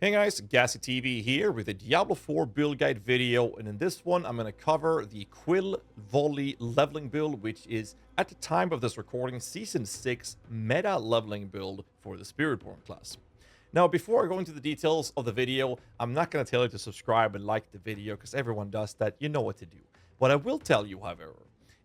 Hey guys, GHAZZY TV here with a Diablo 4 build guide video, and in this one I'm going to cover the Quill Volley leveling build, which is, at the time of this recording, Season 6 meta leveling build for the Spiritborn class. Now, before I go into the details of the video, I'm not going to tell you to subscribe and like the video, because everyone does that, you know what to do. What I will tell you, however,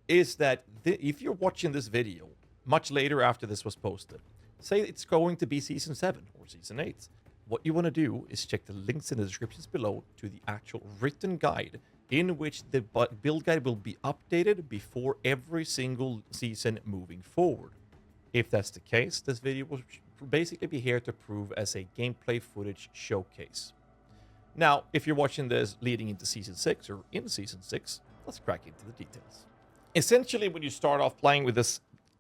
is that if you're watching this video much later after this was posted, say it's going to be Season 7 or Season 8, what you want to do is check the links in the descriptions below to the actual written guide, in which the build guide will be updated before every single season moving forward. If that's the case, this video will basically be here to prove as a gameplay footage showcase. Now, if you're watching this leading into Season 6 or in Season 6, let's crack into the details. Essentially, when you start off playing with this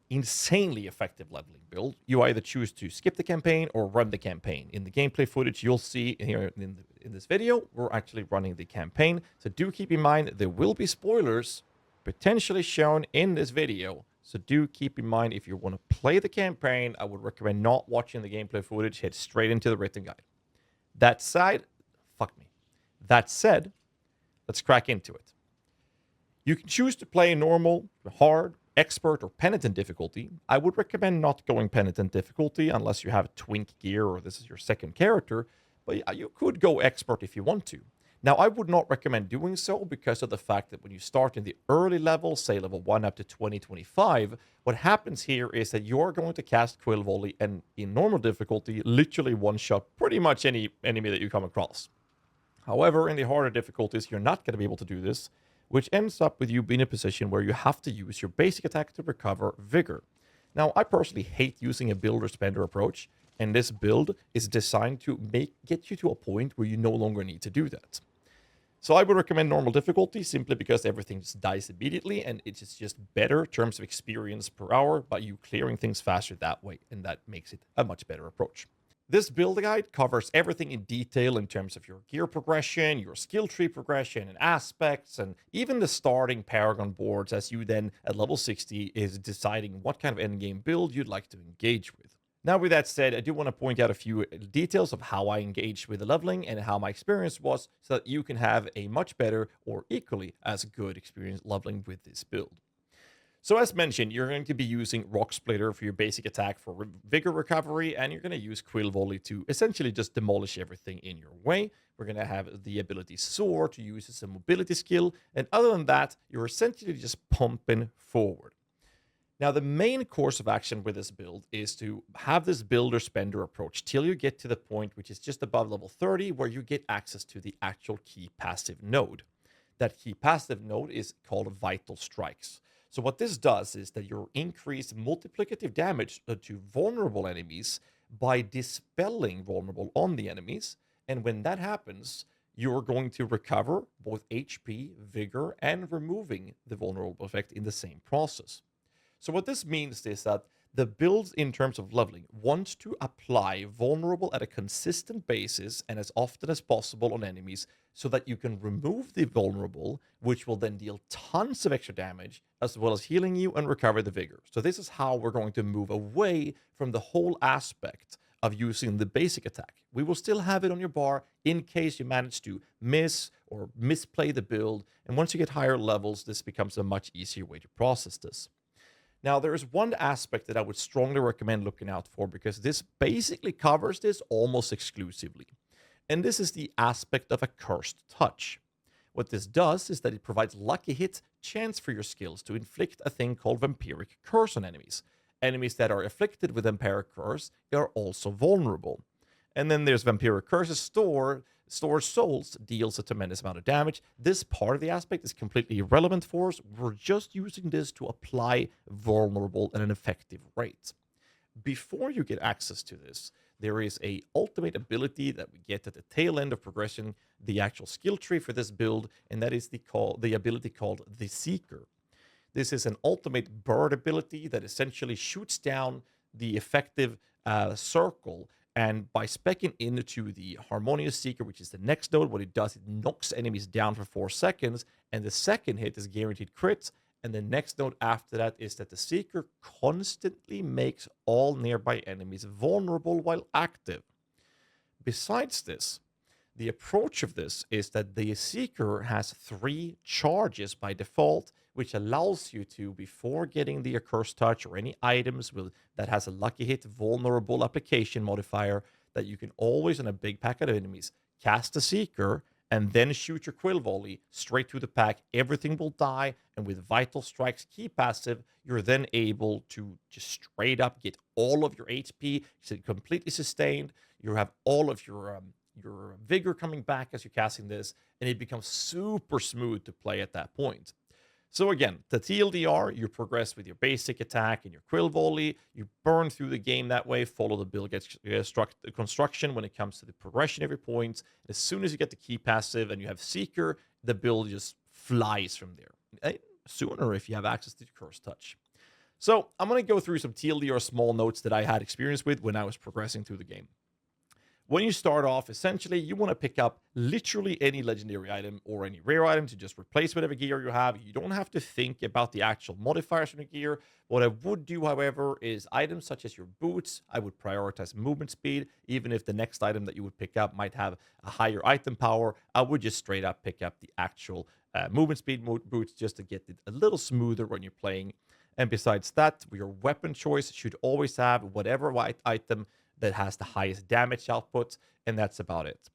insanely effective leveling build, you either choose to skip the campaign or run the campaign. In the gameplay footage you'll see here in this video, we're actually running the campaign, so do keep in mind there will be spoilers potentially shown in this video, so do keep in mind if you want to play the campaign, I would recommend not watching the gameplay footage, head straight into the written guide. That said, let's crack into it. You can choose to play normal, hard, expert, or penitent difficulty. I would recommend not going penitent difficulty unless you have twink gear or this is your second character, but you could go expert if you want to. Now, I would not recommend doing so because of the fact that when you start in the early levels, say level 1 up to 20-25, what happens here is that you're going to cast Quill Volley and in normal difficulty, literally one-shot pretty much any enemy that you come across. However, in the harder difficulties, you're not going to be able to do this, which ends up with you being in a position where you have to use your basic attack to recover vigor. Now, I personally hate using a builder-spender approach, and this build is designed to get you to a point where you no longer need to do that. So I would recommend normal difficulty simply because everything just dies immediately, and it's just better in terms of experience per hour by you clearing things faster that way, and that makes it a much better approach. This build guide covers everything in detail in terms of your gear progression, your skill tree progression and aspects, and even the starting Paragon boards as you then, at level 60, is deciding what kind of endgame build you'd like to engage with. Now, with that said, I do want to point out a few details of how I engaged with the leveling and how my experience was so that you can have a much better or equally as good experience leveling with this build. So as mentioned, you're going to be using Rock Splitter for your basic attack for vigor recovery, and you're going to use Quill Volley to essentially just demolish everything in your way. We're going to have the ability Soar to use as a mobility skill, and other than that, you're essentially just pumping forward. Now, the main course of action with this build is to have this builder-spender approach till you get to the point which is just above level 30, where you get access to the actual key passive node. That key passive node is called Vital Strikes. So what this does is that you increase multiplicative damage to vulnerable enemies by dispelling vulnerable on the enemies. And when that happens, you're going to recover both HP, vigor, and removing the vulnerable effect in the same process. So what this means is that the builds in terms of leveling want to apply vulnerable at a consistent basis and as often as possible on enemies so that you can remove the vulnerable, which will then deal tons of extra damage, as well as healing you and recover the vigor. So this is how we're going to move away from the whole aspect of using the basic attack. We will still have it on your bar in case you manage to miss or misplay the build, and once you get higher levels, this becomes a much easier way to process this. Now, there is one aspect that I would strongly recommend looking out for because this basically covers this almost exclusively. And this is the aspect of a Cursed Touch. What this does is that it provides lucky hit chance for your skills to inflict a thing called Vampiric Curse on enemies. Enemies that are afflicted with Vampiric Curse are also vulnerable. And then there's Vampiric Curse's Store souls, deals a tremendous amount of damage. This part of the aspect is completely irrelevant for us. We're just using this to apply vulnerable at an effective rate. Before you get access to this, there is a ultimate ability that we get at the tail end of progression, the actual skill tree for this build, and that is the ability called the Seeker. This is an ultimate bird ability that essentially shoots down the effective circle. And by speccing into the Harmonious Seeker, which is the next node, what it does, it knocks enemies down for 4 seconds, and the second hit is guaranteed crits. And the next node after that is that the Seeker constantly makes all nearby enemies vulnerable while active. besides this, the approach of this is that the Seeker has 3 charges by default, which allows you to, before getting the Accursed Touch or any items that has a Lucky Hit vulnerable application modifier, that you can always, on a big pack of enemies, cast the Seeker and then shoot your Quill Volley straight through the pack. Everything will die, and with Vital Strike's key passive, you're then able to just straight up get all of your HP completely sustained. You have all of your vigor coming back as you're casting this, and it becomes super smooth to play at that point. So again, the TLDR, you progress with your basic attack and your Quill Volley. You burn through the game that way, follow the build construction when it comes to the progression every point. As soon as you get the key passive and you have Seeker, the build just flies from there. Sooner if you have access to the Cursed Touch. So I'm going to go through some TLDR small notes that I had experience with when I was progressing through the game. When you start off, essentially, you want to pick up literally any legendary item or any rare item to just replace whatever gear you have. You don't have to think about the actual modifiers from the gear. What I would do, however, is items such as your boots, I would prioritize movement speed. Even if the next item that you would pick up might have a higher item power, I would just straight up pick up the actual movement speed boots just to get it a little smoother when you're playing. And besides that, your weapon choice should always have whatever item that has the highest damage output, and that's about it.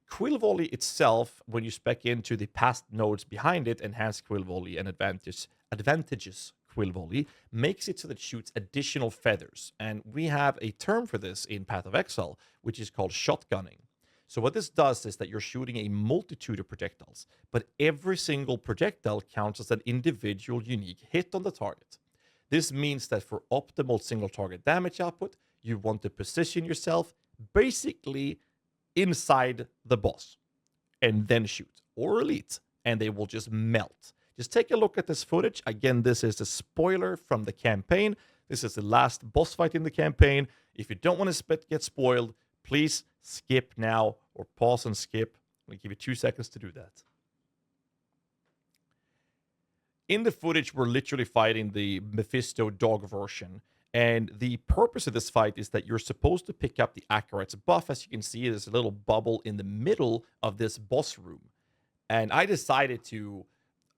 Quill Volley itself, when you spec into the past nodes behind it, Enhanced Quill Volley and Advantages Quill Volley, makes it so that it shoots additional feathers. And we have a term for this in Path of Exile, which is called shotgunning. So what this does is that you're shooting a multitude of projectiles, but every single projectile counts as an individual unique hit on the target. This means that for optimal single target damage output, you want to position yourself basically inside the boss and then shoot, or elite, and they will just melt. Just take a look at this footage. Again, this is a spoiler from the campaign. This is the last boss fight in the campaign. If you don't want to get spoiled, please skip now or pause and skip. I'm going to give you 2 seconds to do that. In the footage, we're literally fighting the Mephisto dog version. And the purpose of this fight is that you're supposed to pick up the Accurate's buff. As you can see, there's a little bubble in the middle of this boss room. And I decided to,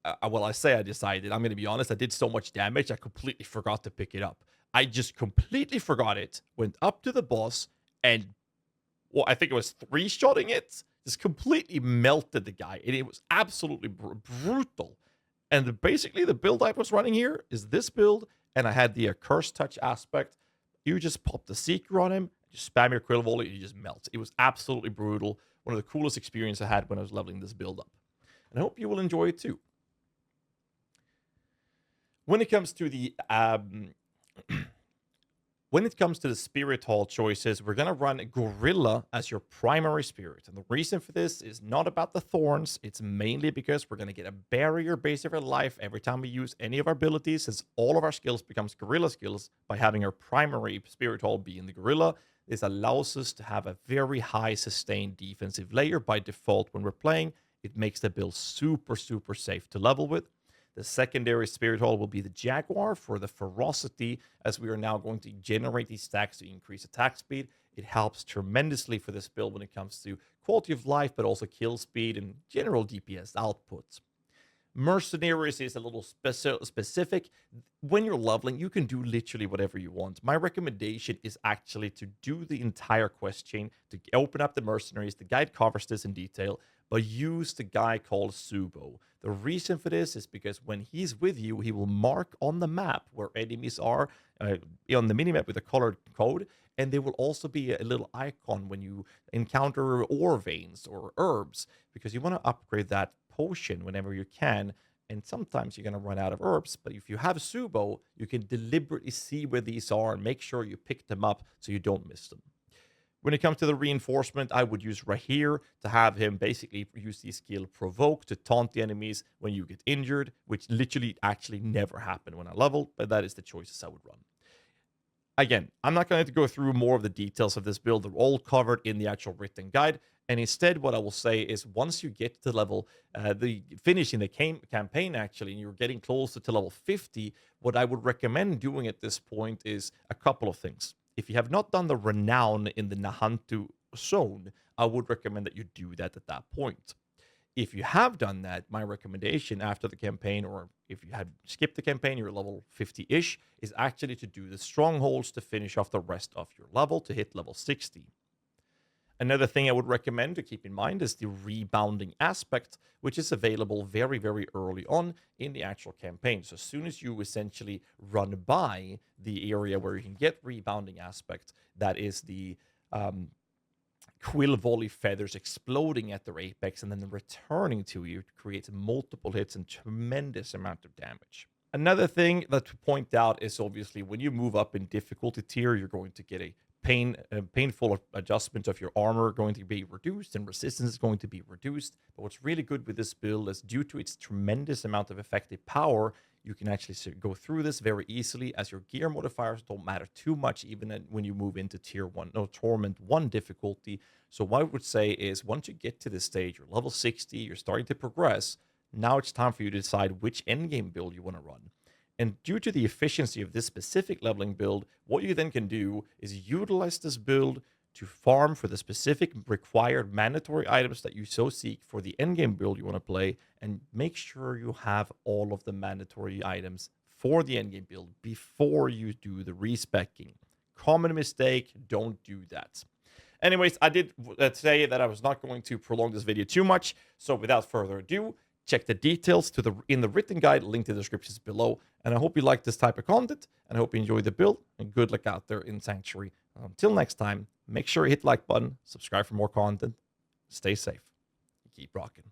I'm going to be honest, I did so much damage, I completely forgot to pick it up. I just completely forgot it, went up to the boss, and, well, I think it was 3-shotting it, just completely melted the guy. And it was absolutely brutal. And basically, the build I was running here is this build, and I had the Accursed Touch aspect. You just pop the Seeker on him, just spam your Quill Volley, and he just melts. It was absolutely brutal. One of the coolest experiences I had when I was leveling this build up. And I hope you will enjoy it too. When it comes to the Spirit Hall choices, we're going to run Gorilla as your primary spirit. And the reason for this is not about the thorns. It's mainly because we're going to get a barrier base of our life every time we use any of our abilities, since all of our skills becomes Gorilla skills by having our primary Spirit Hall be in the Gorilla. This allows us to have a very high sustained defensive layer by default when we're playing. It makes the build super, super safe to level with. The secondary Spirit Hall will be the Jaguar for the ferocity, as we are now going to generate these stacks to increase attack speed. It helps tremendously for this build when it comes to quality of life, but also kill speed and general DPS output. Mercenaries is a little specific. When you're leveling, you can do literally whatever you want. My recommendation is actually to do the entire quest chain, to open up the mercenaries. The guide covers this in detail, but use the guy called Subo. The reason for this is because when he's with you, he will mark on the map where enemies are, on the minimap with a colored code, and there will also be a little icon when you encounter ore veins or herbs, because you want to upgrade that potion whenever you can, and sometimes you're going to run out of herbs. But if you have Subo, you can deliberately see where these are and make sure you pick them up so you don't miss them. When it comes to the reinforcement, I would use Rahir to have him basically use the skill Provoke to taunt the enemies when you get injured, which literally actually never happened when I leveled, but that is the choices I would run. Again, I'm not going to go through more of the details of this build. They're all covered in the actual written guide. And instead, what I will say is once you get to level, finishing the campaign actually, and you're getting closer to level 50, what I would recommend doing at this point is a couple of things. If you have not done the Renown in the Nahantu zone, I would recommend that you do that at that point. If you have done that, my recommendation after the campaign, or if you had skipped the campaign, you're level 50-ish, is actually to do the strongholds to finish off the rest of your level to hit level 60. Another thing I would recommend to keep in mind is the rebounding aspect, which is available very, very early on in the actual campaign. So as soon as you essentially run by the area where you can get rebounding aspect, that is the quill volley feathers exploding at their apex and then returning to you, creates multiple hits and tremendous amount of damage. Another thing that to point out is obviously when you move up in difficulty tier, you're going to get a painful adjustment of your armor going to be reduced and resistance is going to be reduced. But what's really good with this build is due to its tremendous amount of effective power, you can actually go through this very easily as your gear modifiers don't matter too much even when you move into tier 1, no, Torment 1 difficulty. So what I would say is once you get to this stage, you're level 60, you're starting to progress, now it's time for you to decide which endgame build you want to run. And due to the efficiency of this specific leveling build, what you then can do is utilize this build to farm for the specific required mandatory items that you so seek for the endgame build you want to play, and make sure you have all of the mandatory items for the endgame build before you do the respecking. Common mistake, don't do that. Anyways, I did say that I was not going to prolong this video too much, so without further ado, check the details in the written guide, linked in the descriptions below. And I hope you like this type of content, and I hope you enjoy the build, and good luck out there in Sanctuary. Until next time, make sure you hit the like button, subscribe for more content, stay safe, keep rocking.